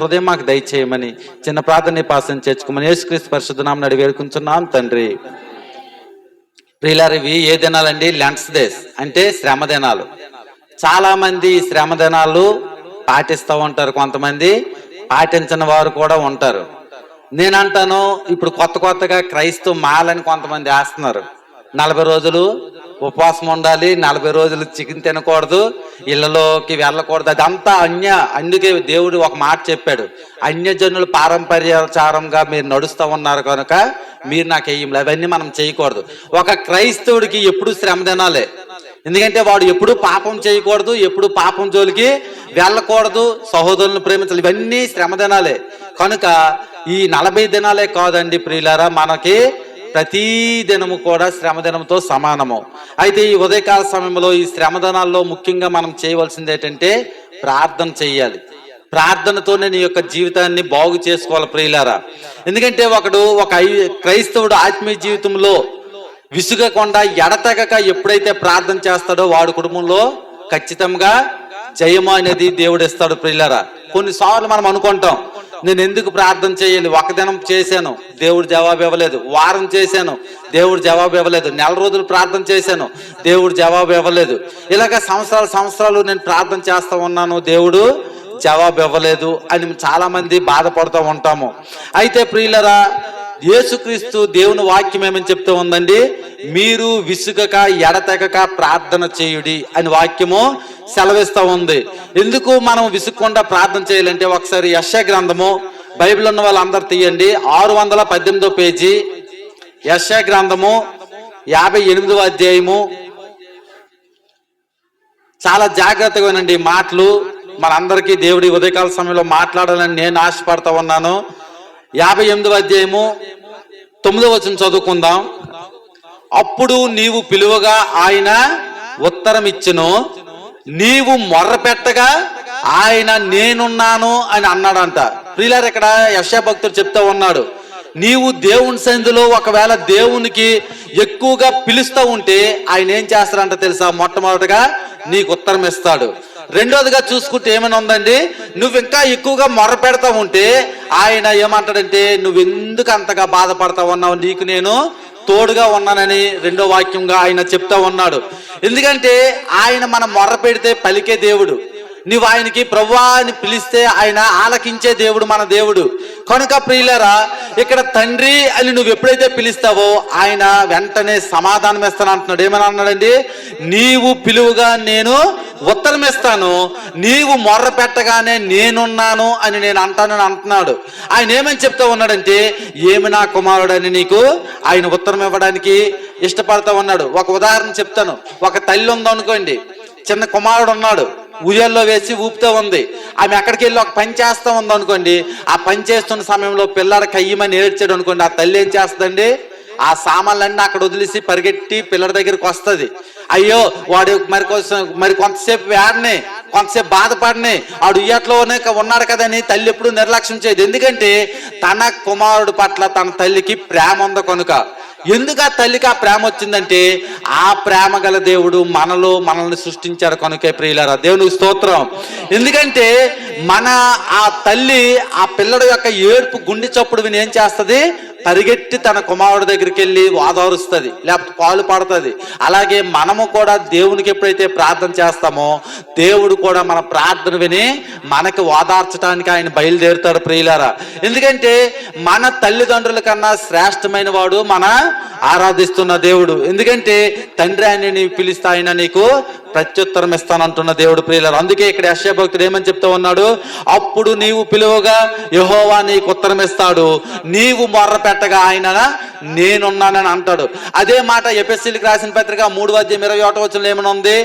హృదయం మాకు దయచేయమని చిన్న ప్రార్థన పాసం చేర్చుకోమని యేసుక్రీస్తు పరిశుద్ధ నామమున అడిగి వేడుకుంటున్నాం తండ్రి. ప్రియులారా, ఇవి ఏ దినాలండి? లెంట్స్ డేస్, అంటే శ్రమ దినాలు. చాలా మంది శ్రమ దినాలు పాటిస్తూ ఉంటారు, కొంతమంది పాటించని వారు కూడా ఉంటారు. నేనంటాను, ఇప్పుడు కొత్తగా క్రైస్తవ మాలని కొంతమంది వేస్తున్నారు. 40 రోజులు ఉపవాసం ఉండాలి, 40 రోజులు చికెన్ తినకూడదు, ఇళ్లలోకి వెళ్ళకూడదు, అదంతా అందుకే దేవుడు ఒక మాట చెప్పాడు, అన్యజనులు పారంపర్యాచారంగా మీరు నడుస్తూ ఉన్నారు కనుక మీరు నాకు వేయంలే. అవన్నీ మనం చేయకూడదు. ఒక క్రైస్తవుడికి ఎప్పుడు శ్రమ దినాలే. ఎందుకంటే వాడు ఎప్పుడు పాపం చేయకూడదు, ఎప్పుడు పాపం జోలికి వెళ్ళకూడదు, సహోదరులను ప్రేమించాలి, ఇవన్నీ శ్రమ దినాలే. కనుక ఈ 40 దినాలే కాదండి ప్రియులారా, మనకి ప్రతి దినము కూడా శ్రమ దినంతో సమానము. అయితే ఈ ఉదయకాల సమయంలో ఈ శ్రమ దినాల్లో ముఖ్యంగా మనం చేయవలసింది ఏంటంటే ప్రార్థన చెయ్యాలి. ప్రార్థనతోనే నీ యొక్క జీవితాన్ని బాగు చేసుకోవాలి ప్రియులారా. ఎందుకంటే ఒక క్రైస్తవుడు ఆత్మీయ జీవితంలో విసుగకుండా ఎడతెగక ఎప్పుడైతే ప్రార్థన చేస్తాడో వాడి కుటుంబంలో ఖచ్చితంగా జయము అనేది దేవుడు ఇస్తాడు ప్రియులారా. కొన్నిసార్లు మనం అనుకుంటాం, నేను ఎందుకు ప్రార్థన చేయాలి? ఒక దినం చేశాను, దేవుడు జవాబు ఇవ్వలేదు. వారం చేశాను, దేవుడు జవాబు ఇవ్వలేదు. 4 రోజులు ప్రార్థన చేశాను, దేవుడు జవాబు ఇవ్వలేదు. ఇలాగ సంవత్సరాలు నేను ప్రార్థన చేస్తూ ఉన్నాను, దేవుడు జవాబు ఇవ్వలేదు అని చాలా మంది బాధపడుతూ ఉంటాము. అయితే ప్రియులరా, యేసుక్రీస్తు దేవుని వాక్యం ఏమని చెప్తూ ఉందండి? మీరు విసుగక ఎడతెగక ప్రార్థన చేయుడి అని వాక్యము సెలవిస్తూ ఉంది. ఎందుకు మనం విసుగకుండా ప్రార్థన చేయాలంటే ఒకసారి యెషయా గ్రంథము, బైబిల్ ఉన్న వాళ్ళందరూ తీయండి, 618వ పేజీ, యెషయా గ్రంథము 58వ అధ్యాయము. చాలా జాగ్రత్తగా వినండి ఈ మాటలు. మనందరికీ దేవుడి ఉదయకాల సమయంలో మాట్లాడాలని నేను ఆశపడతా ఉన్నాను. 58వ అధ్యాయము 9వ వచనం చదువుకుందాం. అప్పుడు నీవు పిలువగా ఆయన ఉత్తరం ఇచ్చెను, నీవు మొర్ర పెట్టగా ఆయన నేనున్నాను అని అన్నాడంట. ప్రియులారా, ఇక్కడ యెషయా భక్తుడు చెప్తా ఉన్నాడు, నీవు దేవుని సన్నిధిలో ఒకవేళ దేవునికి ఎక్కువగా పిలుస్తూ ఉంటే ఆయన ఏం చేస్తాడంట తెలుసా? మొట్టమొదటిగా నీకు ఉత్తరం ఇస్తాడు. రెండోదిగా చూసుకుంటే ఏమైనా ఉందండి, నువ్వు ఇంకా ఎక్కువగా మొర్ర పెడతా ఉంటే ఆయన ఏమంటాడంటే, నువ్వు ఎందుకు అంతగా బాధపడతా ఉన్నావు, నీకు నేను తోడుగా ఉన్నానని రెండో వాక్యంగా ఆయన చెప్తా ఉన్నాడు. ఎందుకంటే ఆయన మనం మొర్ర పెడితే పలికే దేవుడు. నువ్వు ఆయనకి ప్రభువా అని పిలిస్తే ఆయన ఆలకించే దేవుడు మన దేవుడు. కనుక ప్రియులారా, ఇక్కడ తండ్రి అని నువ్వు ఎప్పుడైతే పిలుస్తావో ఆయన వెంటనే సమాధానం ఇస్తాను అంటున్నాడు. ఏమని అన్నాడండి? నీవు పిలువుగా నేను ఉత్తరం ఇస్తాను, నీవు మొర్ర పెట్టగానే నేనున్నాను అని నేను అంటానని అంటున్నాడు. ఆయన ఏమని చెప్తా ఉన్నాడంటే, ఏమి నా కుమారుడని నీకు ఆయన ఉత్తరం ఇవ్వడానికి ఇష్టపడతా ఉన్నాడు. ఒక ఉదాహరణ చెప్తాను. ఒక తల్లి ఉందనుకోండి, చిన్న కుమారుడు ఉన్నాడు, ఉయ్యాల్లో వేసి ఊపుతూ ఉంది. ఆమె అక్కడికి వెళ్ళి ఒక పని చేస్తూ ఉంది అనుకోండి, ఆ పని చేస్తున్న సమయంలో పిల్లాడు కయ్యమని ఏడ్చాడు అనుకోండి, ఆ తల్లి ఏం చేస్తుందండి? ఆ సామాన్లన్నీ అక్కడ వదిలేసి పరిగెట్టి పిల్లడి దగ్గరికి వస్తుంది. అయ్యో వాడు మరి కొంతసేపు వేడని, కొంతసేపు బాధపడని, వాడు ఉయ్యట్లోనే ఉన్నాడు కదని తల్లి ఎప్పుడు నిర్లక్ష్యం చేయదు. ఎందుకంటే తన కుమారుడు పట్ల తన తల్లికి ప్రేమ ఉంది కనుక. ఎందుకు ఆ తల్లికి ఆ ప్రేమ వచ్చిందంటే, ఆ ప్రేమ గల దేవుడు మనల్ని సృష్టించాడు కనుకే ప్రియులారా, దేవునికి స్తోత్రం. ఎందుకంటే ఆ తల్లి ఆ పిల్లడు యొక్క ఏడుపు గుండె చప్పుడు విని ఏం చేస్తుంది? పరిగెట్టి తన కుమారుడి దగ్గరికి వెళ్ళి ఓదారుస్తుంది, లేకపోతే పాలు పడుతుంది. అలాగే మనము కూడా దేవునికి ఎప్పుడైతే ప్రార్థన చేస్తామో దేవుడు కూడా మన ప్రార్థన విని మనకి ఓదార్చడానికి ఆయన బయలుదేరుతాడు ప్రియులారా. ఎందుకంటే మన తల్లిదండ్రుల కన్నా శ్రేష్టమైన వాడు మన ఆరాధిస్తున్న దేవుడు. ఎందుకంటే తండ్రి అని నీవు పిలిస్తే ఆయన నీకు ప్రత్యుత్తరం ఇస్తానంటున్న దేవుడు ప్రియులారా. అందుకే ఇక్కడ యెషయా భక్తుడు ఏమని చెప్తా ఉన్నాడు? అప్పుడు నీవు పిలువగా యెహోవా నీకు ఉత్తరం ఇస్తాడు, నీవు మొర్ర పెట్టగా ఆయన నేనున్నానని అంటాడు. అదే మాట ఎఫెసీయులకు రాసిన పత్రిక 3:21 ఏమని ఉంది?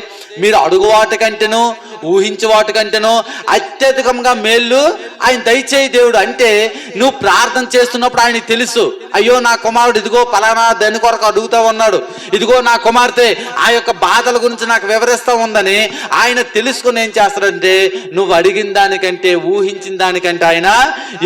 మీరు అడుగు వాటి కంటేను ఊహించే వాటి కంటేను అత్యధికంగా మేలు ఆయన దయచేయి దేవుడు. అంటే నువ్వు ప్రార్థన చేస్తున్నప్పుడు ఆయనకి తెలుసు, అయ్యో నా కుమారుడు ఇదిగో పలానా దాని కొరకు అడుగుతా ఉన్నాడు, ఇదిగో నా కుమార్తె ఆ యొక్క బాధల గురించి నాకు వివరిస్తూ ఉందని ఆయన తెలుసుకుని ఏం చేస్తాడంటే, నువ్వు అడిగిన దానికంటే ఊహించిన దానికంటే ఆయన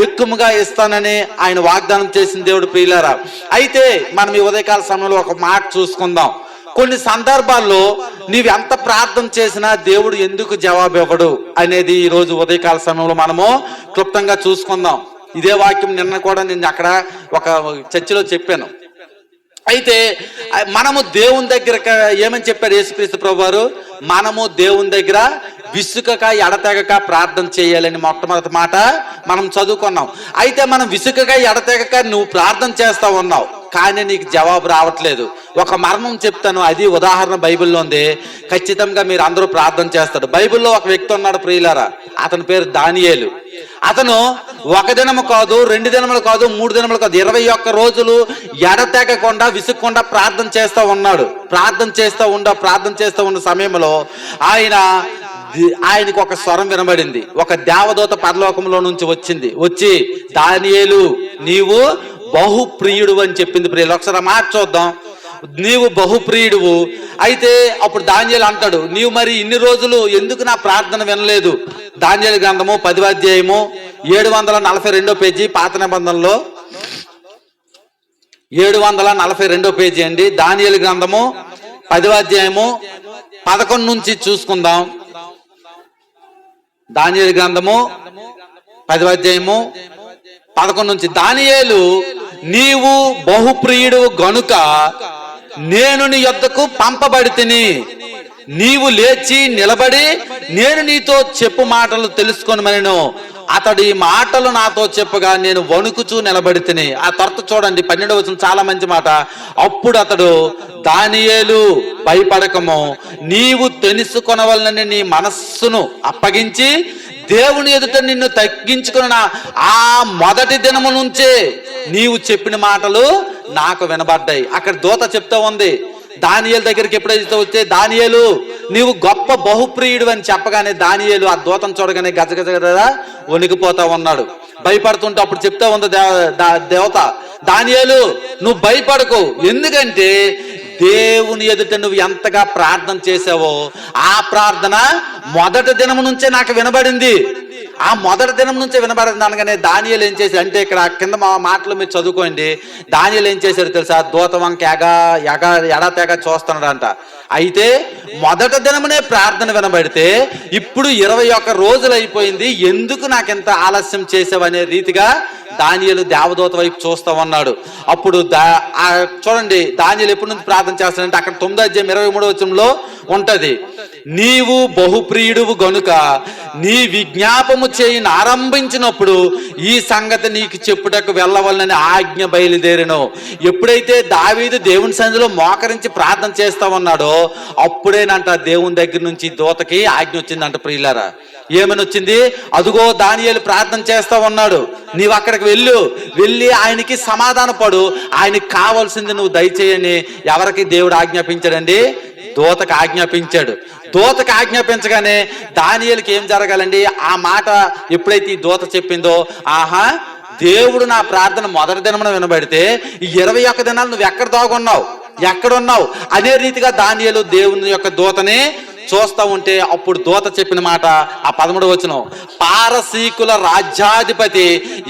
ఎక్కువగా ఇస్తానని ఆయన వాగ్దానం చేసిన దేవుడు ప్రియులారా. అయితే మనం ఈ ఉదయకాల సమయంలో ఒక మాట చూసుకుందాం. కొన్ని సందర్భాల్లో నీవెంత ప్రార్థన చేసినా దేవుడు ఎందుకు జవాబు ఇవ్వడు అనేది ఈరోజు ఉదయకాల సమయంలో మనము క్లుప్తంగా చూసుకుందాం. ఇదే వాక్యం నిన్న కూడా నేను అక్కడ ఒక చర్చిలో చెప్పాను. అయితే మనము దేవుని దగ్గర ఏమని చెప్పారు యేసుక్రీస్తు ప్రభు వారు? మనము దేవుని దగ్గర విసుకక ఎడతెగక ప్రార్థన చేయాలని మొట్టమొదటి మాట మనం చదువుకున్నాం. అయితే మనం విసుకక ఎడతెగక నువ్వు ప్రార్థన చేస్తా ఉన్నావు, కానీ నీకు జవాబు రావట్లేదు. ఒక మర్మం చెప్తాను, అది ఉదాహరణ బైబిల్లో ఉంది. ఖచ్చితంగా మీరు అందరూ ప్రార్థన చేస్తాడు. బైబిల్లో ఒక వ్యక్తి ఉన్నాడు ప్రియులారా, అతని పేరు దానియేలు. అతను ఒక దినము కాదు, 2 దినములు కాదు, 3 దినములు కాదు, 21 రోజులు ఎడతెగకుండా విసుక్కుండా ప్రార్థన చేస్తూ ఉన్నాడు. ప్రార్థన చేస్తూ ఉన్న సమయంలో ఆయనకు ఒక స్వరం వినబడింది. ఒక దేవదూత పరలోకంలో నుంచి వచ్చి దానియేలు నీవు బహుప్రియుడు అని చెప్పింది. ప్రియులు ఒకసారి మాట చూద్దాం. నీవు బహుప్రియుడువు. అయితే అప్పుడు దానియేలు అంటాడు, నీవు మరి ఇన్ని రోజులు ఎందుకు నా ప్రార్థన వినలేదు? దానియేలు గ్రంథము 10వ అధ్యాయము 742 పేజీ, పాత నిబంధనలో 742 పేజీ అండి. దానియేలు గ్రంథము 10వ అధ్యాయము 11 నుంచి చూసుకుందాం. దానియేలు గ్రంథము 10వ అధ్యాయము 11 నుంచి. దానియేలు నీవు బహుప్రియుడు గనుక నేను నీ యొద్దకు పంపబడితిని. నీవు లేచి నిలబడి నేను నీతో చెప్పు మాటలు తెలుసుకొనమనెను. అతడు ఈ మాటలు నాతో చెప్పగా నేను వణుకుచూ నిలబడితిని. ఆ తర్వాత చూడండి 12వ వచనం, చాలా మంచి మాట. అప్పుడు అతడు దానియేలు భయపడకము, నీవు తెలుసుకొనవలనని నీ మనస్సును అప్పగించి దేవుని ఎదుట నిన్ను తగ్గించుకున్న ఆ మొదటి దినము నుంచే నీవు చెప్పిన మాటలు నాకు వినబడ్డాయి. అక్కడ దూత చెప్తా ఉంది దానియేలు దగ్గరికి. ఎప్పుడైతే వచ్చే దానియేలు నీవు గొప్ప బహుప్రియుడు అని చెప్పగానే దానియేలు ఆ దూతను చూడగానే గజగజ వణికిపోతా ఉన్నాడు, భయపడుతుంటే. అప్పుడు చెప్తా ఉంది దేవత, దానియేలు నువ్వు భయపడకు, ఎందుకంటే దేవుని ఎదుట నువ్వు ఎంతగా ప్రార్థన చేసావో ఆ ప్రార్థన మొదటి దినం నుంచే నాకు వినబడింది. ఆ మొదటి దినం నుంచే వినబడింది అనగానే దానియేలు ఏం చేశాడు అంటే, ఇక్కడ కింద మా మాటలు మీరు చదువుకోండి. దానియేలు ఏం చేశాడు తెలుసా? దూత వంక ఎడతెగ చూస్తున్నాడంట. అయితే మొదటి దినమునే ప్రార్థన వినబడితే ఇప్పుడు 21 రోజులు అయిపోయింది, ఎందుకు నాకెంత ఆలస్యం చేసావనే రీతిగా దానియేలు దేవదూత వైపు చూస్తా ఉన్నాడు. అప్పుడు చూడండి దానియేలు ఎప్పటి నుంచి ప్రార్థన చేస్తాడంటే అక్కడ 9వ అధ్యాయం 23వ వచనంలో ఉంటది, నీవు బహుప్రియుడువు గనుక నీ విజ్ఞాపము చేయని ఆరంభించినప్పుడు ఈ సంగతి నీకు చెప్పుటకు వెళ్ళవలనని ఆజ్ఞ బయలుదేరెను. ఎప్పుడైతే దావీదు దేవుని సన్నిధిలో మోకరించి ప్రార్థన చేస్తా ఉన్నాడో అప్పుడేనంట దేవుని దగ్గర నుంచి దూతకి ఆజ్ఞ వచ్చిందంట. ప్రియులారా, ఏమని వచ్చింది? అదుగో దానియేలు ప్రార్థన చేస్తా ఉన్నాడు, నీవు అక్కడికి వెళ్ళి ఆయనకి సమాధాన పడు, ఆయనకి కావాల్సింది నువ్వు దయచేయని ఎవరికి దేవుడు ఆజ్ఞాపించాడండి? దూతకు ఆజ్ఞాపించాడు. దూతకు ఆజ్ఞాపించగానే దానియేలుకి ఏం జరగాలండి? ఆ మాట ఎప్పుడైతే ఈ దూత చెప్పిందో, ఆహా దేవుడు నా ప్రార్థన మొదటి దినమున వినబడితే ఈ 21 దినాలు నువ్వు ఎక్కడ దాగున్నావు, ఎక్కడున్నావు అనే రీతిగా దానియేలు దేవుని యొక్క దూతని చూస్తా ఉంటే అప్పుడు దూత చెప్పిన మాట ఆ 13వ వచనం, పారసీకుల రాజ్యాధిపతి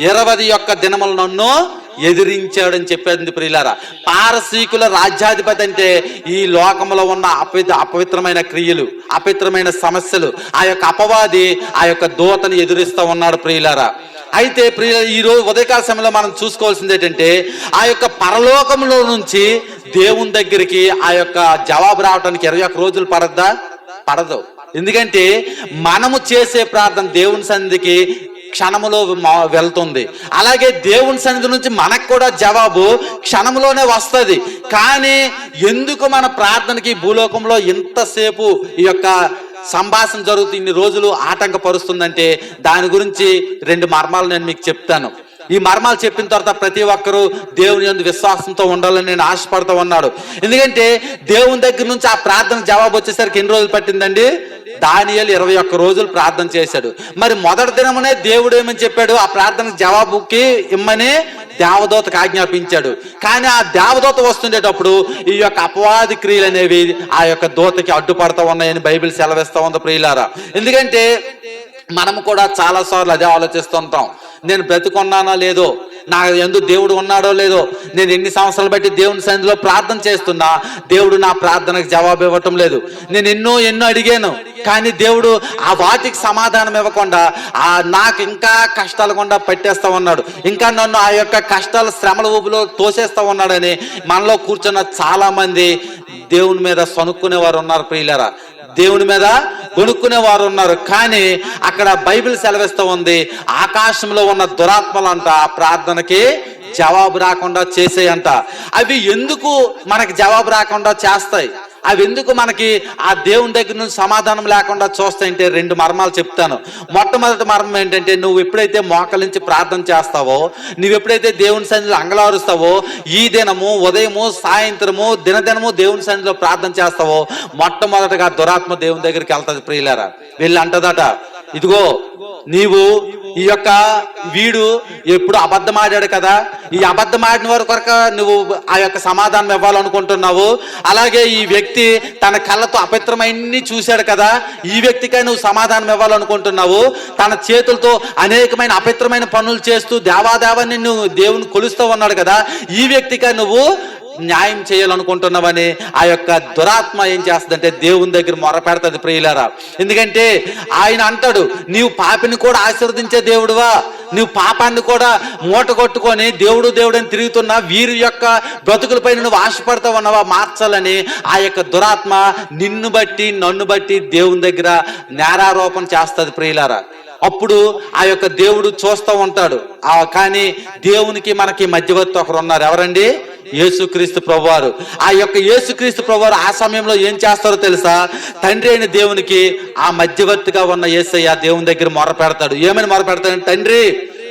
21 దినములు నన్ను ఎదిరించాడని చెప్పేది. ప్రియులారా, పారసీకుల రాజ్యాధిపతి అంటే ఈ లోకంలో ఉన్న అపవిత్రమైన క్రియలు, అపవిత్రమైన సమస్యలు, ఆ యొక్క అపవాది ఆ యొక్క దూతని ఎదురిస్తూ ఉన్నాడు. ప్రియులారా, అయితే ఈ రోజు ఉదయకాల సమయంలో మనం చూసుకోవాల్సింది ఏంటంటే ఆ యొక్క పరలోకంలో నుంచి దేవుని దగ్గరికి ఆ యొక్క జవాబు రావడానికి 21 రోజులు పడదు. ఎందుకంటే మనము చేసే ప్రార్థన దేవుని సన్నిధికి క్షణములో వెళ్తుంది. అలాగే దేవుని సన్నిధి నుంచి మనకు కూడా జవాబు క్షణంలోనే వస్తుంది. కానీ ఎందుకు మన ప్రార్థనకి భూలోకంలో ఇంతసేపు ఈ యొక్క సంభాషణ జరుగుతూ ఇన్ని రోజులు ఆటంకపరుస్తుందంటే దాని గురించి 2 మర్మాలు నేను మీకు చెప్తాను. ఈ మర్మాలు చెప్పిన తర్వాత ప్రతి ఒక్కరూ దేవుని యందు విశ్వాసంతో ఉండాలని నేను ఆశపడుతూ ఉన్నాడు. ఎందుకంటే దేవుని దగ్గర నుంచి ఆ ప్రార్థన జవాబు వచ్చేసరికి ఎన్ని రోజులు పట్టిందండి? దానియేలు 21 రోజులు ప్రార్థన చేశాడు. మరి మొదటి దినమునే దేవుడు ఏమని చెప్పాడు? ఆ ప్రార్థన జవాబుకి ఇమ్మని దేవదూతకు ఆజ్ఞాపించాడు. కానీ ఆ దేవదూత వస్తుండేటప్పుడు ఈ యొక్క అపవాది క్రియలు అనేవి ఆ యొక్క దూతకి అడ్డుపడతా ఉన్నాయని బైబిల్ సెలవిస్తా ఉంది. ప్రియులారా, ఎందుకంటే మనము కూడా చాలా సార్లు అదే ఆలోచిస్తుంటాం, నేను బ్రతుకున్నానా లేదో, నా యందు దేవుడు ఉన్నాడో లేదో, నేను ఎన్ని సంవత్సరాలు బట్టి దేవుని సన్నిధిలో ప్రార్థన చేస్తున్నా దేవుడు నా ప్రార్థనకు జవాబు ఇవ్వటం లేదు. నేను ఎన్నో అడిగాను, కానీ దేవుడు ఆ వాటికి సమాధానం ఇవ్వకుండా నాకు ఇంకా కష్టాలు గుండా పెట్టేస్తా ఉన్నాడు, ఇంకా నన్ను ఆ యొక్క కష్టాల శ్రమల ఊబిలో తోసేస్తా ఉన్నాడని మనలో కూర్చున్న చాలా మంది దేవుని మీద సనుక్కునే వారు ఉన్నారు ప్రియులారా. దేవుని మీద కొనుక్కునే వారు ఉన్నారు. కానీ అక్కడ బైబిల్ సెలవిస్తూ ఉంది, ఆకాశంలో ఉన్న దురాత్మలంట ఆ ప్రార్థనకి జవాబు రాకుండా చేసేయంట. అవి ఎందుకు మనకి జవాబు రాకుండా చేస్తాయి, అవి ఎందుకు మనకి ఆ దేవుని దగ్గర నుంచి సమాధానం లేకుండా చూస్తాయంటే 2 మర్మాలు చెప్తాను. మొట్టమొదటి మర్మం ఏంటంటే, నువ్వు ఎప్పుడైతే మోకలించి ప్రార్థన చేస్తావో, నువ్వు ఎప్పుడైతే దేవుని సన్నిధిలో అంగలారుస్తావో, ఈ దినము ఉదయము సాయంత్రము దినదినము దేవుని సన్నిధిలో ప్రార్థన చేస్తావో, మొట్టమొదటిగా దురాత్మ దేవుని దగ్గరికి వెళ్తుంది ప్రియులారా. వెళ్ళి అంటదట, ఇదిగో నీవు ఈ యొక్క వీడు ఎప్పుడు అబద్ధం ఆడాడు కదా, ఈ అబద్ధం ఆడిన వారి కొరక నువ్వు ఆ యొక్క సమాధానం ఇవ్వాలనుకుంటున్నావు. అలాగే ఈ వ్యక్తి తన కళ్ళతో అపవిత్రమైనన్ని చూశాడు కదా, ఈ వ్యక్తికై నువ్వు సమాధానం ఇవ్వాలనుకుంటున్నావు. తన చేతులతో అనేకమైన అపవిత్రమైన పనులు చేస్తూ దేవాదేవాన్ని నువ్వు దేవుని కొలుస్తూ ఉన్నాడు కదా, ఈ వ్యక్తికై నువ్వు న్యాయం చేయాలనుకుంటున్నావని ఆ యొక్క దురాత్మ ఏం చేస్తుందంటే దేవుని దగ్గర మొర పెడతాది ప్రియులారా. ఎందుకంటే ఆయన అంటాడు, నీవు పాపిని కూడా ఆశీర్వదించే దేవుడువా, నువ్వు పాపాన్ని కూడా మూట కొట్టుకొని దేవుడు అని తిరుగుతున్నా వీరి యొక్క బ్రతుకులపై నువ్వు ఆశపడతా ఉన్నావా మార్చాలని ఆ యొక్క దురాత్మ నిన్ను బట్టి నన్ను బట్టి దేవుని దగ్గర నేరారోపణ చేస్తుంది ప్రియులారా. అప్పుడు ఆ యొక్క దేవుడు చూస్తూ ఉంటాడు. కానీ దేవునికి మనకి మధ్యవర్తి ఒకరు ఉన్నారు. ఎవరండి? యేసుక్రీస్తు ప్రభువారు. ఆ యొక్క యేసుక్రీస్తు ప్రభువారు ఆ సమయంలో ఏం చేస్తారో తెలుసా? తండ్రి అయిన దేవునికి ఆ మధ్యవర్తిగా ఉన్న యేసయ్య దేవుని దగ్గర మొర పెడతాడు. ఏమని మొర పెడతాడు? తండ్రి,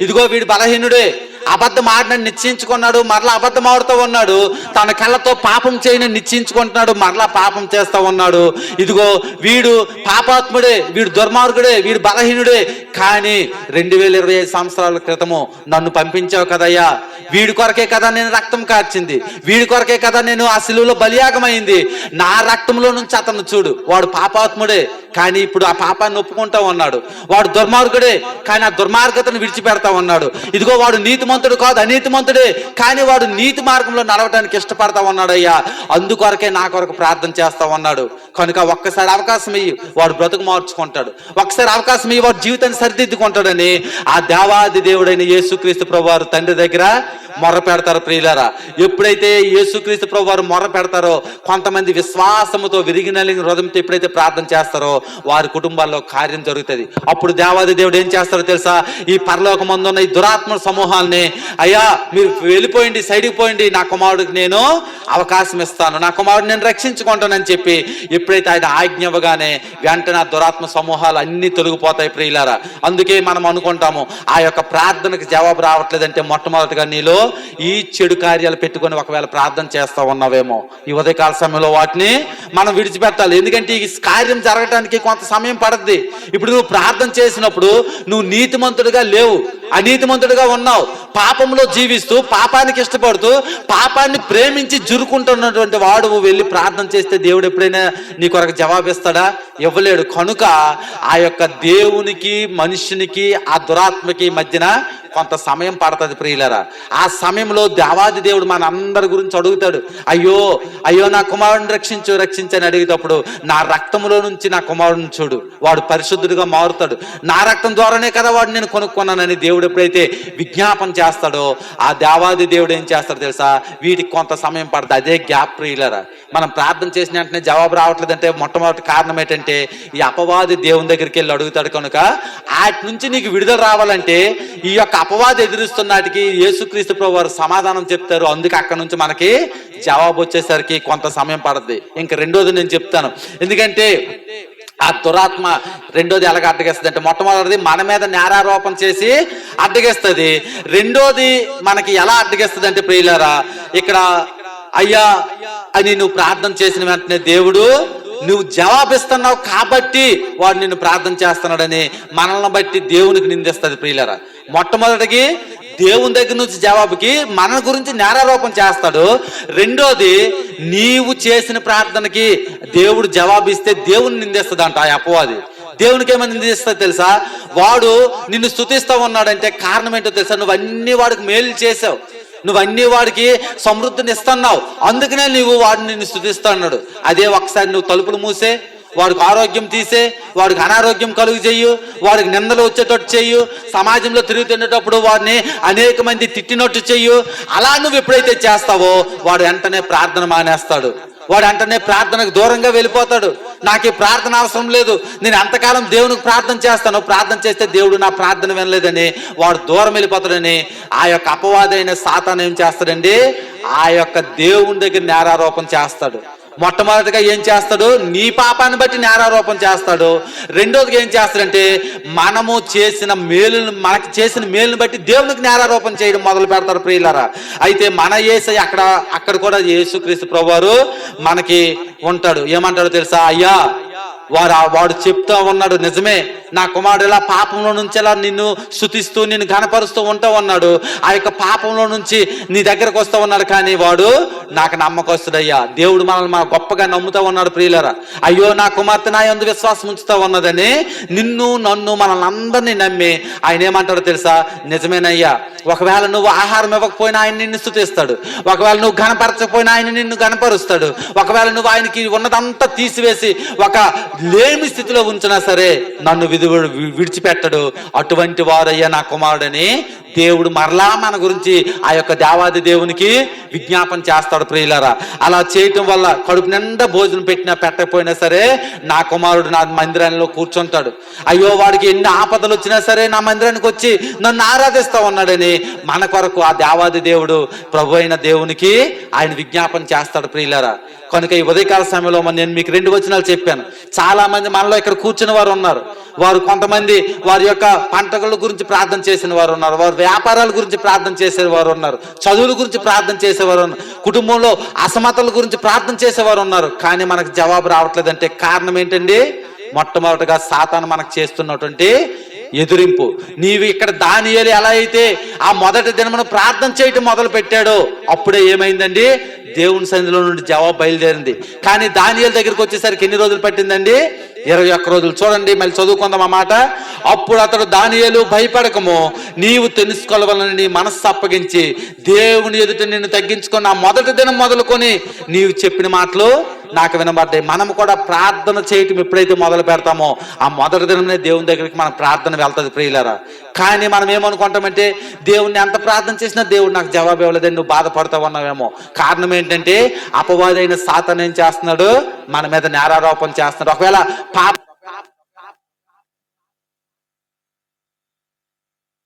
ఇదిగో వీడు బలహీనుడే, అబద్ధం ఆడనని నిశ్చయించుకున్నాడు, మరలా అబద్ధం ఆడుతూ ఉన్నాడు. తన కళ్ళతో పాపం చేయని నిశ్చయించుకుంటున్నాడు, మరలా పాపం చేస్తూ ఉన్నాడు. ఇదిగో వీడు పాపాత్ముడే, వీడు దుర్మార్గుడే, వీడు బలహీనుడే. కానీ 2025 సంవత్సరాల క్రితము నన్ను పంపించావు కదయ్యా, వీడి కొరకే కదా నేను రక్తం కార్చింది, వీడి కొరకే కదా నేను ఆ శిలువలో బలియాగమైంది. నా రక్తంలో నుంచి అతను చూడు, వాడు పాపాత్ముడే కానీ ఇప్పుడు ఆ పాపాన్ని ఒప్పుకుంటా ఉన్నాడు. వాడు దుర్మార్గుడే కానీ ఆ దుర్మార్గతను విడిచిపెడతా ఉన్నాడు. ఇదిగో వాడు నీతిమంతుడు కాదు, అనీతిమంతుడే, కానీ వాడు నీతి మార్గంలో నడవడానికి ఇష్టపడతా ఉన్నాడయ్యా. అందుకొరకే నా కొరకు ప్రార్థన చేస్తా ఉన్నాడు. కనుక ఒక్కసారి అవకాశం ఇయ్యి, వాడు బ్రతుకు మార్చుకుంటాడు. ఒక్కసారి అవకాశం ఇయ్యి, వాడు జీవితాన్ని సరిదిద్దుకుంటాడని ఆ దేవాది దేవుడైన యేసుక్రీస్తు ప్రభువారు తండ్రి దగ్గర మొర్ర పెడతారు ప్రియులారా. ఎప్పుడైతే యేసుక్రీస్తు ప్రభువారు మొర్ర పెడతారో, కొంతమంది విశ్వాసముతో విరిగినలిగిన హృదయంతో ఎప్పుడైతే ప్రార్థన చేస్తారో వారి కుటుంబాల్లో కార్యం జరుగుతుంది. అప్పుడు దేవాది దేవుడు ఏం చేస్తారో తెలుసా? ఈ పరలోకమందున్న ఈ దురాత్మ సమూహాల్ని, అయ్యా మీరు వెళ్ళిపోయింది, సైడ్కి పోయింది, నా కుమారుడికి నేను అవకాశం ఇస్తాను, నా కుమారుడు నేను రక్షించుకుంటానని చెప్పి ఎప్పుడైతే ఆయన ఆజ్ఞవగానే వెంటనే ఆ దురాత్మ సమూహాలు అన్ని తొలగిపోతాయి ప్రియులారా. అందుకే మనం అనుకుంటాము ఆ యొక్క ప్రార్థనకు జవాబు రావట్లేదంటే మొట్టమొదటిగా నీలో ఈ చెడు కార్యాలు పెట్టుకొని ఒకవేళ ప్రార్థన చేస్తా ఉన్నావేమో. ఈ ఉదయకాల సమయంలో వాటిని మనం విడిచిపెట్టాలి. ఎందుకంటే ఈ కార్యం జరగటానికి కొంత సమయం పడుతుంది. ఇప్పుడు నువ్వు ప్రార్థన చేసినప్పుడు నువ్వు నీతిమంతుడిగా లేవు, అనీతిమంతుడిగా ఉన్నావు. పాపంలో జీవిస్తూ పాపానికి ఇష్టపడుతూ పాపాన్ని ప్రేమించి జురుకుంటున్నటువంటి వాడు వెళ్ళి ప్రార్థన చేస్తే దేవుడు ఎప్పుడైనా నీ కొరకు జవాబిస్తాడా? ఇవ్వలేడు. కనుక ఆ యొక్క దేవునికి మనుషునికి ఆ దురాత్మకి మధ్యన కొంత సమయం పడుతుంది ప్రియులరా. ఆ సమయంలో దేవాది దేవుడు మన అందరి గురించి అడుగుతాడు, అయ్యో అయ్యో నా కుమారుడిని రక్షించని అడిగేటప్పుడు నా రక్తంలో నుంచి నా కుమారుడిని చూడు, వాడు పరిశుద్ధుడిగా మారుతాడు, నా రక్తం ద్వారానే కదా వాడు నేను కొనుక్కున్నానని దేవుడు ఎప్పుడైతే విజ్ఞాపన చేస్తాడో ఆ దేవాది దేవుడు ఏం చేస్తాడో తెలుసా? వీటికి కొంత సమయం పడుతుంది. అదే గ్యాప్ ప్రియులరా. మనం ప్రార్థన చేసిన వెంటనే జవాబు రావట్లేదంటే మొట్టమొదటి కారణం ఏంటంటే ఈ అపవాది దేవుని దగ్గరికి వెళ్ళి అడుగుతాడు. కనుక వాటి నుంచి నీకు విడుదల రావాలంటే ఈ యొక్క అపవాది ఎదురుస్తున్నటికి యేసుక్రీస్తు ప్రభువారు సమాధానం చెప్తారు. అందుకే అక్కడ నుంచి మనకి జవాబు వచ్చేసరికి కొంత సమయం పడుతుంది. ఇంకా రెండోది నేను చెప్తాను. ఎందుకంటే ఆ దురాత్మ రెండోది ఎలాగ అడ్డగిస్తుంది అంటే, మొట్టమొదటిది మన మీద నేరారోపణ చేసి అడ్డగిస్తుంది. రెండోది మనకి ఎలా అడ్డగిస్తుంది అంటే ప్రియులారా, ఇక్కడ అయ్యా అని నువ్వు ప్రార్థన చేసిన వెంటనే దేవుడు నువ్వు జవాబిస్తున్నావు కాబట్టి వాడు నిన్ను ప్రార్థన చేస్తున్నాడని మనల్ని బట్టి దేవునికి నిందిస్తుంది ప్రియులారా. మొట్టమొదటికి దేవుని దగ్గర నుంచి జవాబుకి మన గురించి నేరారోపణ చేస్తాడు. రెండోది నీవు చేసిన ప్రార్థనకి దేవుడు జవాబిస్తే దేవుని నిందిస్తుంది అంట ఆ అపవాది. దేవునికి ఏమని నిందిస్తుంది తెలుసా? వాడు నిన్ను స్తుతిస్తా ఉన్నాడంటే కారణం ఏంటో తెలుసా? నువ్వు అన్ని వాడికి మేలు చేసావు, నువ్వు అన్ని వాడికి సమృద్ధిని ఇస్తున్నావు, అందుకనే నువ్వు వాడిని నిన్ను స్తుతిస్తా అన్నాడు. అదే ఒకసారి నువ్వు తలుపులు మూసే, వాడికి ఆరోగ్యం తీసే, వాడికి అనారోగ్యం కలుగు చెయ్యు, వాడికి నిందలు వచ్చేటట్టు చెయ్యు, సమాజంలో తిరుగుతున్నప్పుడు వాడిని అనేక మంది తిట్టినట్టు చెయ్యు. అలా నువ్వు ఎప్పుడైతే చేస్తావో వాడు వెంటనే ప్రార్థన మానేస్తాడు, వాడు వెంటనే ప్రార్థనకు దూరంగా వెళ్ళిపోతాడు. నాకు ఈ ప్రార్థన అవసరం లేదు, నేను ఎంతకాలం దేవునికి ప్రార్థన చేస్తాను, ప్రార్థన చేస్తే దేవుడు నా ప్రార్థన వినలేదని వాడు దూరం వెళ్ళిపోతాడని ఆ యొక్క అపవాదైన సాతాను ఏం చేస్తాడండి? ఆ యొక్క దేవుని దగ్గర నేరారోపణ చేస్తాడు. మొట్టమొదటిగా ఏం చేస్తాడు? నీ పాపాన్ని బట్టి నేరారోపణ చేస్తాడు. రెండోదిగా ఏం చేస్తాడంటే మనము చేసిన మేలును, మనకి చేసిన మేలుని బట్టి దేవునికి నేరారోపణ చేయడం మొదలు పెడతారు ప్రియులారా. అయితే మన యేసయ్య అక్కడ కూడా యేసుక్రీస్తు ప్రభువారు మనకి ఉంటాడు. ఏమంటాడు తెలుసా? అయ్యా వాడు చెప్తా ఉన్నాడు, నిజమే, నా కుమారుడు ఇలా పాపంలో నుంచి ఇలా నిన్ను స్తుతిస్తూ నిన్ను ఘనపరుస్తూ ఉంటా ఉన్నాడు, ఆ యొక్క పాపంలో నుంచి నీ దగ్గరకు వస్తూ ఉన్నాడు, కానీ వాడు నాకు నమ్మకస్తుడయ్యా. దేవుడు మనల్ని మన గొప్పగా నమ్ముతా ఉన్నాడు ప్రియులరా. అయ్యో నా కుమార్తె నా యందు విశ్వాసం ఉంచుతా ఉన్నదని నిన్ను నన్ను మనల్ని అందరినీ నమ్మి ఆయన ఏమంటాడో తెలుసా? నిజమేనయ్యా, ఒకవేళ నువ్వు ఆహారం ఇవ్వకపోయినా ఆయన నిన్ను స్తుతిస్తాడు, ఒకవేళ నువ్వు ఘనపరచకపోయినా ఆయన నిన్ను ఘనపరుస్తాడు, ఒకవేళ నువ్వు ఆయనకి ఉన్నదంతా తీసివేసి ఒక లేమి స్థితిలో ఉంచినా సరే నన్ను విడిచిపెట్టడు. అటువంటి వారయ్యా నా కుమారుడని దేవుడు మరలా మన గురించి ఆ యొక్క దేవాది దేవునికి విజ్ఞాపన చేస్తాడు ప్రియులారా. అలా చేయటం వల్ల కడుపు నిండా భోజనం పెట్టినా పెట్టకపోయినా సరే నా కుమారుడు నా మందిరంలో కూర్చుంటాడు. అయ్యో వాడికి ఎన్ని ఆపదలు వచ్చినా సరే నా మందిరానికి వచ్చి నన్ను ఆరాధిస్తా ఉన్నాడని మన కొరకు ఆ దేవాది దేవుడు ప్రభు అయిన దేవునికి ఆయన విజ్ఞాపన చేస్తాడు ప్రియులారా. కనుక ఈ ఉదయకాల సమయంలో నేను మీకు 2 వచనాలు చెప్పాను. చాలా మంది మనలో ఇక్కడ కూర్చుని వారు ఉన్నారు, వారు కొంతమంది వారి యొక్క పంటల గురించి ప్రార్థన చేసిన వారు ఉన్నారు, వారు వ్యాపారాల గురించి ప్రార్థన చేసేవారు ఉన్నారు, చదువుల గురించి ప్రార్థన చేసేవారు ఉన్నారు, కుటుంబంలో అసమతల గురించి ప్రార్థన చేసేవారు ఉన్నారు. కానీ మనకు జవాబు రావట్లేదంటే కారణం ఏంటండి? మొట్టమొదటిగా సాతాను మనకు చేస్తున్నటువంటి ఎదురింపు. నీవు ఇక్కడ దానియేలు ఎలా అయితే ఆ మొదటి దినమున ప్రార్థన చేయటం మొదలు పెట్టాడో అప్పుడే ఏమైందండి? దేవుని సన్నిధిలో నుండి జవాబు బయలుదేరింది. కానీ దానియేలు దగ్గరికి వచ్చేసరికి ఎన్ని రోజులు పట్టిందండి? 21 రోజులు. చూడండి, మళ్ళీ చదువుకుందాం ఆ మాట. అప్పుడు అతడు దానియేలు భయపడకము, నీవు తెలుసుకోవాలని నీ మనస్సు అప్పగించి దేవుని ఎదుట నిన్ను తగ్గించుకొని ఆ మొదటి దినం మొదలుకొని నీవు చెప్పిన మాటలు నాకు వినబడ్డాయి. మనము కూడా ప్రార్థన చేయటం ఎప్పుడైతే మొదలు పెడతామో ఆ మొదటి దినమే దేవుని దగ్గరికి మన ప్రార్థన వెళ్తుంది ప్రియులారా. కానీ మనం ఏమనుకుంటామంటే దేవుణ్ణి ఎంత ప్రార్థన చేసినా దేవుడు నాకు జవాబు ఇవ్వలేదని నువ్వు బాధపడతా ఉన్నావేమో. కారణం ఏంటంటే అపవాదైన సాతాను ఏం చేస్తున్నాడు? మన మీద నేరారోపణ చేస్తున్నాడు. ఒకవేళ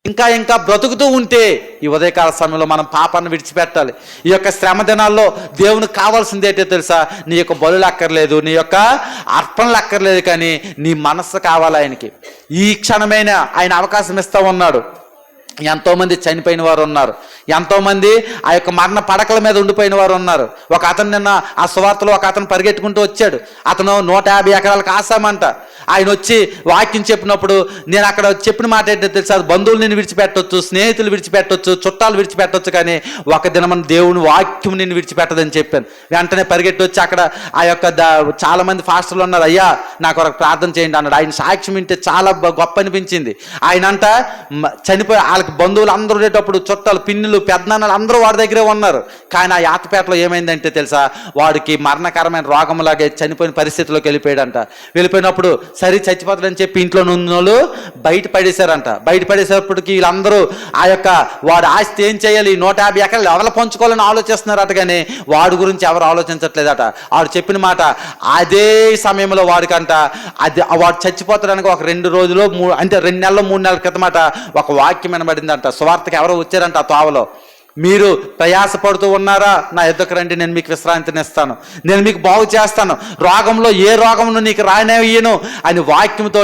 ఇంకా బ్రతుకుతూ ఉంటే ఈ ఉదయకాల సమయంలో మనం పాపాన్ని విడిచిపెట్టాలి. ఈ యొక్క శ్రమ దినాల్లో దేవునికి కావాల్సింది ఏంటో తెలుసా? నీ యొక్క బలులు అక్కర్లేదు, నీ యొక్క అర్పణలు అక్కర్లేదు, కానీ నీ మనస్సు కావాలి ఆయనకి. ఈ క్షణమైన ఆయన అవకాశం ఇస్తూ ఉన్నాడు. ఎంతోమంది చనిపోయిన వారు ఉన్నారు, ఎంతోమంది ఆ యొక్క మరణ పడకల మీద ఉండిపోయిన వారు ఉన్నారు. ఒక అతను నిన్న ఆ సువార్తలో ఒక అతను పరిగెట్టుకుంటూ వచ్చాడు. అతను 150 ఎకరాలకు ఆసామంట. ఆయన వచ్చి వాక్యం చెప్పినప్పుడు నేను అక్కడ చెప్పిన మాట ఏంటో తెలుసా? బంధువులు నిన్ను విడిచిపెట్టవచ్చు, స్నేహితులు విడిచిపెట్టవచ్చు, చుట్టాలు విడిచిపెట్టవచ్చు, కానీ ఒక దినమని దేవుని వాక్యం నిన్ను విడిచిపెట్టదని చెప్పాను. వెంటనే పరిగెట్టి వచ్చి అక్కడ ఆ యొక్క చాలా మంది ఫాస్టర్లు ఉన్నారు. అయ్యా నాకు ఒక ప్రార్థన చేయండి అన్నాడు. ఆయన సాక్ష్యం వింటే చాలా గొప్ప అనిపించింది. ఆయన అంట చనిపోయి వాళ్ళకి బంధువులు అందరూ ఉండేటప్పుడు చుట్టాలు, పిన్నులు, పెద్దనాన్నలు అందరూ వాడి దగ్గరే ఉన్నారు. కానీ ఆ యాతపేటలో ఏమైందంటే తెలుసా? వాడికి మరణకరమైన రోగంలాగే చనిపోయిన పరిస్థితిలోకి వెళ్ళిపోయాడంట. వెళ్ళిపోయినప్పుడు సరే చచ్చిపోతాడని చెప్పి ఇంట్లో ఉన్న వాళ్ళు బయట పడేశారంట. బయట పడేసేటప్పటికి వీళ్ళందరూ ఆ యొక్క వాడు ఆస్తి ఏం చేయాలి, 150 ఎకరాలు ఎవరు పంచుకోవాలని ఆలోచిస్తున్నారట, కానీ వాడి గురించి ఎవరు ఆలోచించట్లేదట. వాడు చెప్పిన మాట అదే సమయంలో వాడికంట వాడు చచ్చిపోతాడానికి ఒక 2 రోజులు అంటే 2 నెలలు 3 నెలల క్రితమాట ఒక వాక్యం వినబడిందంట. సువార్తకి ఎవరో వచ్చారంట ఆ తోవలో. మీరు ప్రయాసపడుతూ ఉన్నారా? నా ఎద్దకు రండి, నేను మీకు విశ్రాంతిని ఇస్తాను, నేను మీకు బాగు చేస్తాను, రోగంలో ఏ రోగమును నీకు రానియ్యను అని వాక్యంతో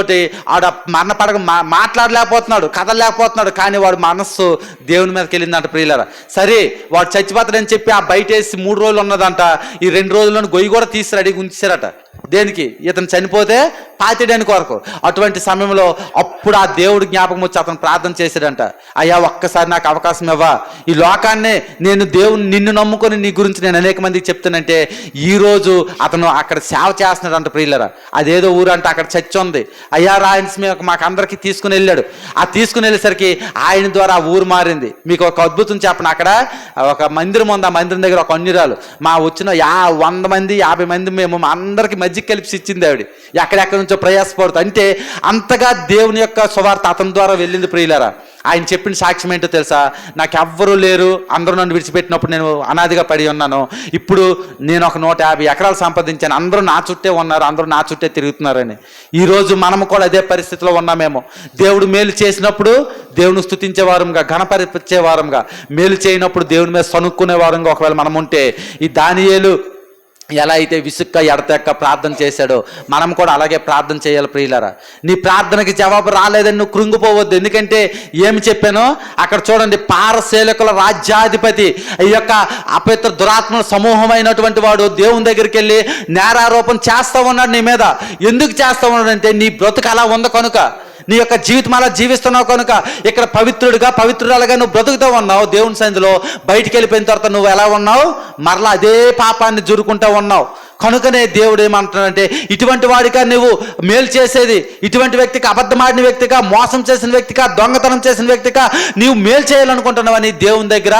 ఆడ మరణపడక మాట్లాడలేకపోతున్నాడు, కదలలేకపోతున్నాడు. కానీ వాడు మనస్సు దేవుని మీదకి వెళ్ళిందంట ప్రియులారా. సరే వాడు చచ్చిపోతాడని చెప్పి ఆ బయట వేసి 3 రోజులు ఉన్నదంట. ఈ 2 రోజుల్లోని గొయ్యి కూడా తీసి రెడీగా ఉంచారట. దేనికి? ఇతను చనిపోతే పాతిడానికి వరకు. అటువంటి సమయంలో అప్పుడు ఆ దేవుడు జ్ఞాపకం వచ్చి అతను ప్రార్థన చేశాడంట. అయ్యా ఒక్కసారి నాకు అవకాశం ఇవ్వా, ఈ లోకాన్నే నేను నిన్ను నమ్ముకొని నీ గురించి నేను అనేక మందికి చెప్తానంటే ఈరోజు అతను అక్కడ సేవ చేస్తున్నాడు అంట ప్రియులరా. అదేదో ఊరు అంటే అక్కడ చర్చ్ ఉంది. అయ్యా రాయలసీమ మాకు అందరికీ తీసుకుని వెళ్ళాడు. ఆ తీసుకుని వెళ్ళేసరికి ఆయన ద్వారా ఆ ఊరు మారింది. మీకు ఒక అద్భుతం చెప్పను. అక్కడ ఒక మందిరం ఉంది. ఆ మందిరం దగ్గర ఒక అన్యురాలు మా వచ్చిన 100 మంది 50 మంది మేము అందరికి మధ్య కలిపి ఇచ్చింది. ఆవిడ ఎక్కడెక్కడి నుంచో ప్రయాసపడుతుంది. అంటే అంతగా దేవుని యొక్క సువార్త అతని ద్వారా వెళ్ళింది ప్రియులారా. ఆయన చెప్పిన సాక్ష్యం ఏంటో తెలుసా? నాకు ఎవ్వరూ లేరు, అందరూ నన్ను విడిచిపెట్టినప్పుడు నేను అనాదిగా పడి ఉన్నాను. ఇప్పుడు నేను ఒక 150 ఎకరాలు సంపాదించాను, అందరూ నా చుట్టే ఉన్నారు, అందరూ నా చుట్టే తిరుగుతున్నారని. ఈరోజు మనము కూడా అదే పరిస్థితిలో ఉన్నామేమో. దేవుడు మేలు చేసినప్పుడు దేవుని స్తుతించే వారంగా, ఘనపరిచే వారంగా, మేలు చేయనప్పుడు దేవుని మీద సనుక్కునే వారంగా ఒకవేళ మనం ఉంటే, ఈ దానియేలు ఎలా అయితే విసుక్క ఎడతెక్క ప్రార్థన చేశాడో మనం కూడా అలాగే ప్రార్థన చేయాలి ప్రియులారా. నీ ప్రార్థనకి జవాబు రాలేదని నువ్వు కృంగిపోవద్దు. ఎందుకంటే ఏమి చెప్పానో అక్కడ చూడండి, పారసేలకుల రాజ్యాధిపతి ఈ యొక్క అపవిత్ర దురాత్మల సమూహమైనటువంటి వాడు దేవుని దగ్గరికి వెళ్ళి నేరారోపణ చేస్తా ఉన్నాడు నీ మీద. ఎందుకు చేస్తా ఉన్నాడు అంటే నీ బ్రతుకు అలా ఉంది కనుక, నీ యొక్క జీవితం అలా జీవిస్తున్నావు కనుక. ఇక్కడ పవిత్రురాలుగా నువ్వు బ్రతుకుతూ ఉన్నావు. దేవుని సన్నిధిలో బయటికి వెళ్ళిపోయిన తర్వాత నువ్వు ఎలా ఉన్నావు? మరలా అదే పాపాన్ని జురుకుంటూ ఉన్నావు. కనుకనే దేవుడు ఏమంటున్నాడంటే, ఇటువంటి వాడిగా నువ్వు మేలు చేసేది, ఇటువంటి వ్యక్తికి, అబద్ధమాడిన వ్యక్తిగా, మోసం చేసిన వ్యక్తిగా, దొంగతనం చేసిన వ్యక్తిగా నీవు మేలు చేయాలనుకుంటున్నావని దేవుని దగ్గర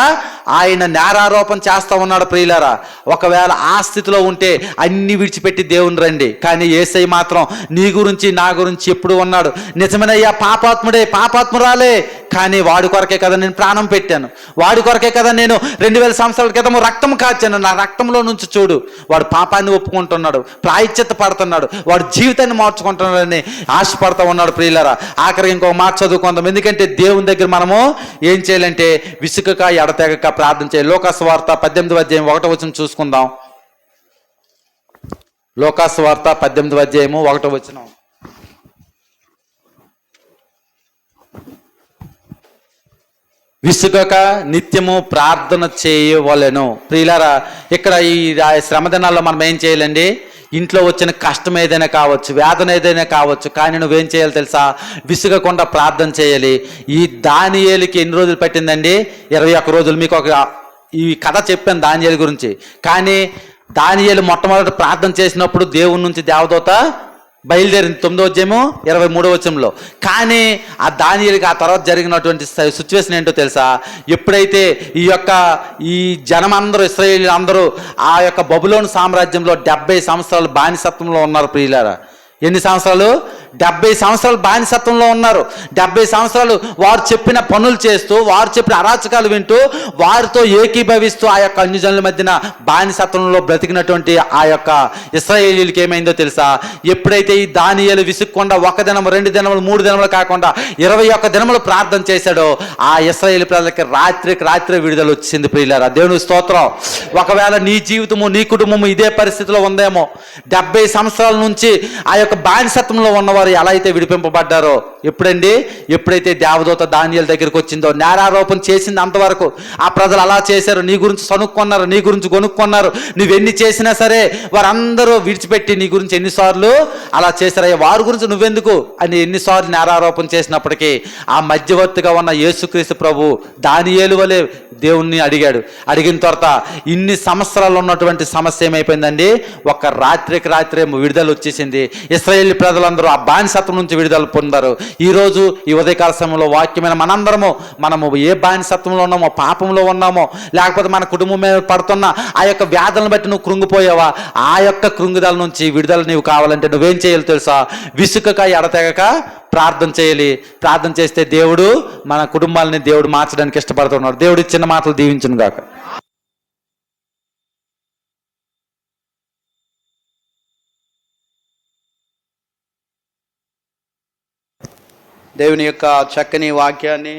ఆయన నేరారోపణ చేస్తూ ఉన్నాడు ప్రియులారా. ఒకవేళ ఆ స్థితిలో ఉంటే అన్ని విడిచిపెట్టి దేవుని రండి. కానీ యేసయ్య మాత్రం నీ గురించి నా గురించి ఎప్పుడు ఉన్నాడు. నిజమేనయ్యా, పాపాత్ముడే, పాపాత్మురాలే, కానీ వాడి కొరకే కదా నేను ప్రాణం పెట్టాను, వాడి కొరకే కదా నేను 2000 సంవత్సరాల క్రితం రక్తం కాచాను. నా రక్తంలో నుంచి చూడు, వాడు పాపాన్ని ఒప్పుకుంటున్నాడు, ప్రాయశ్చిత్త పడుతున్నాడు, వాడు జీవితాన్ని మార్చుకుంటున్నాడని ఆశపడతా ఉన్నాడు ప్రియులారా. ఆఖరికి ఇంకొక మాట చదువుకుందాం. ఎందుకంటే దేవుని దగ్గర మనము ఏం చేయాలంటే విసుకక ఎడతెగక ప్రార్థన చేయాలి. లోకాసువార్త 18వ అధ్యాయం 1వ వచనం చూసుకుందాం. లోకాసువార్త 18వ అధ్యాయము 1వ వచనం. విసుగక నిత్యము ప్రార్థన చేయవలెను. ప్రియులారా, ఇక్కడ ఈ శ్రమ దినాల్లో మనం ఏం చేయాలండి? ఇంట్లో వచ్చిన కష్టం ఏదైనా కావచ్చు, వేదన ఏదైనా కావచ్చు, కానీ నువ్వేం చేయాలి తెలుసా? విసుగకుండా ప్రార్థన చేయాలి. ఈ దానియేలుకి ఎన్ని రోజులు పట్టిందండి? 21 రోజులు. మీకు ఒక ఈ కథ చెప్పాను దానియేలు గురించి. కానీ దానియేలు మొట్టమొదటి ప్రార్థన చేసినప్పుడు దేవుని నుంచి దేవదూత బయలుదేరింది 9వ అధ్యాయము 23వ వచనంలో. కానీ ఆ దానియేలుకి ఆ తర్వాత జరిగినటువంటి సిచ్యువేషన్ ఏంటో తెలుసా? ఎప్పుడైతే ఈ జనం అందరూ, ఇశ్రాయేలీయులు అందరూ ఆ యొక్క బబులోను సామ్రాజ్యంలో 70 సంవత్సరాలు బానిసత్వంలో ఉన్నారు ప్రియులారా. ఎన్ని సంవత్సరాలు? 70 సంవత్సరాలు బానిసత్వంలో ఉన్నారు. 70 సంవత్సరాలు వారు చెప్పిన పనులు చేస్తూ, వారు చెప్పిన అరాచకాలు వింటూ, వారితో ఏకీభవిస్తూ ఆ యొక్క అన్యజనుల మధ్యన బానిసత్వంలో బ్రతికినటువంటి ఆ యొక్క ఇశ్రాయేలీయులకి ఏమైందో తెలుసా? ఎప్పుడైతే ఈ దానియేలు విసుక్కుండా 1 దినము 2 దినములు 3 దినములు కాకుండా 21 దినములు ప్రార్థన చేశాడో ఆ ఇశ్రాయేలు ప్రజలకి రాత్రి విడుదల వచ్చింది ప్రియులారా. దేవుని స్తోత్రం. ఒకవేళ నీ జీవితము, నీ కుటుంబము ఇదే పరిస్థితిలో ఉందేమో. 70 సంవత్సరాల నుంచి ఆ యొక్క బానిసత్వంలో ఉన్నవారు ఎలా అయితే విడిపింపబడ్డారో, ఎప్పుడండి? ఎప్పుడైతే దేవదూత దానియేలు దగ్గరికి వచ్చిందో. నేరారోపణ చేసింది అంతవరకు. ఆ ప్రజలు అలా చేశారు, నీ గురించి సనుక్కున్నారు, నీ గురించి కొనుక్కున్నారు. నువ్వెన్ని చేసినా సరే వారందరూ విడిచిపెట్టి నీ గురించి ఎన్నిసార్లు అలా చేశారయ్యా, వారి గురించి నువ్వెందుకు అని ఎన్నిసార్లు నేరారోపణ చేసినప్పటికీ ఆ మధ్యవర్తిగా ఉన్న యేసుక్రీస్తు ప్రభు దానియేలు వలె దేవుణ్ణి అడిగాడు. అడిగిన తర్వాత ఇన్ని సంవత్సరాలు ఉన్నటువంటి సమస్య ఏమైపోయిందండి? ఒక రాత్రే విడుదల వచ్చేసింది. ఇశ్రాయేలు ప్రజలందరూ ఆ బానిసత్వం నుంచి విడుదల పొందారు. ఈరోజు ఈ ఉదయకాల సమయంలో వాక్యమైన మనము ఏ బానిసత్వంలో ఉన్నామో, పాపంలో ఉన్నామో, లేకపోతే మన కుటుంబం మీద పడుతున్న ఆ యొక్క వ్యాధులను బట్టి నువ్వు కృంగిపోయావా? ఆ యొక్క కృంగుదల నుంచి విడుదల నీవు కావాలంటే నువ్వేం చేయాలి తెలుసా? విసుకక ఎడతెగక ప్రార్థన చేయాలి. ప్రార్థన చేస్తే దేవుడు మన కుటుంబాలని దేవుడు మార్చడానికి ఇష్టపడుతున్నాడు. దేవుడు చిన్న మాటలు దీవించును గాక. దేవుని యొక్క చక్కని వాక్యాన్ని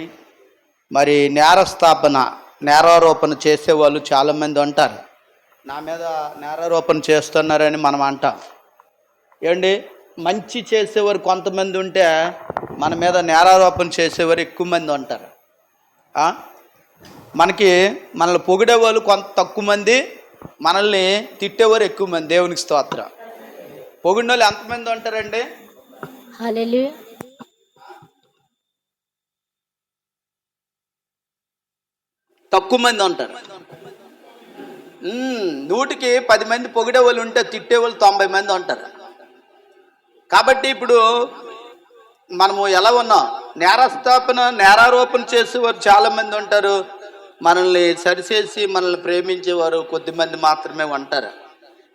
మరి నేరారోపణ చేసేవాళ్ళు చాలామంది అంటారు. నా మీద నేరారోపణ చేస్తున్నారని మనం అంటాం. ఏమండి, మంచి చేసేవారు కొంతమంది ఉంటే మన మీద నేరారోపణ చేసేవారు ఎక్కువ మంది ఉంటారు. మనల్ని పొగిడేవాళ్ళు కొంత తక్కువ మంది, మనల్ని తిట్టేవారు ఎక్కువ మంది. దేవునికి స్తోత్రం. పొగిడిన వాళ్ళు ఎంతమంది ఉంటారండి? తక్కువ మంది ఉంటారు. 100కి 10 మంది పొగిడే వాళ్ళు ఉంటే తిట్టే వాళ్ళు 90 మంది ఉంటారు. కాబట్టి ఇప్పుడు మనము ఎలా ఉన్నాం, నేరారోపణ చేసేవారు చాలా మంది ఉంటారు, మనల్ని సరిచేసి మనల్ని ప్రేమించేవారు కొద్దిమంది మాత్రమే ఉంటారు.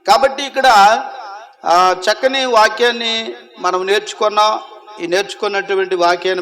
కాబట్టి ఇక్కడ చక్కని వాక్యాన్ని మనం నేర్చుకున్నాం. ఈ నేర్చుకున్నటువంటి వాక్యాన్ని బట్టి